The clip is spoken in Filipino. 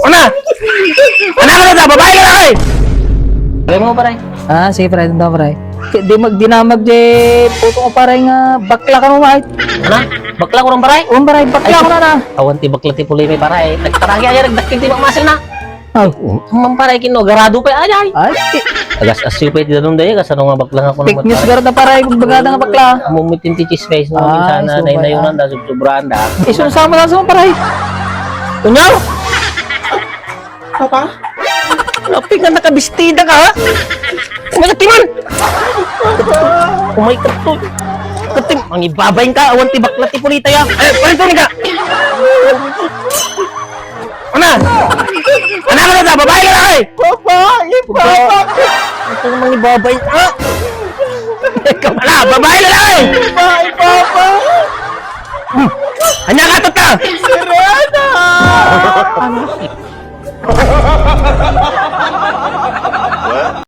Una! Anak ka na, babae ka na eh! Gawin mo pare. Ah, sige pare, tanda pare. Di na puto ko pare nga bakla ka mo kahit. Ano? Bakla ko rin pare. Pare, bakla ko na. Awan ti bakla ti pulay may pare. Nagtaragi aja nagdakil ti mamasel na. Oh. Mam pare kino garado pa ay. Ay, Agas asyo pa ti danong daya kasano nga bakla nga ko fake news garda pare, bagada nga bakla. Mumitin ti cheese face no Ah, minsan na so ba nayunan da subsobrahan da. Isusama na sa pare. Kunyaw. Papa? Api ka nakabistida ka ha? Kumagatiman! Umay ka to. Katim, ang ibabayin ka, awan ti bakla ti pulita ya. Palito ka! Una! Anak ka na, babae ka na eh! Papa! Ito namang ibabayin ka. Ikaw pala, babae ka na eh! Bye, Papa! Anya ka to ta! Serena!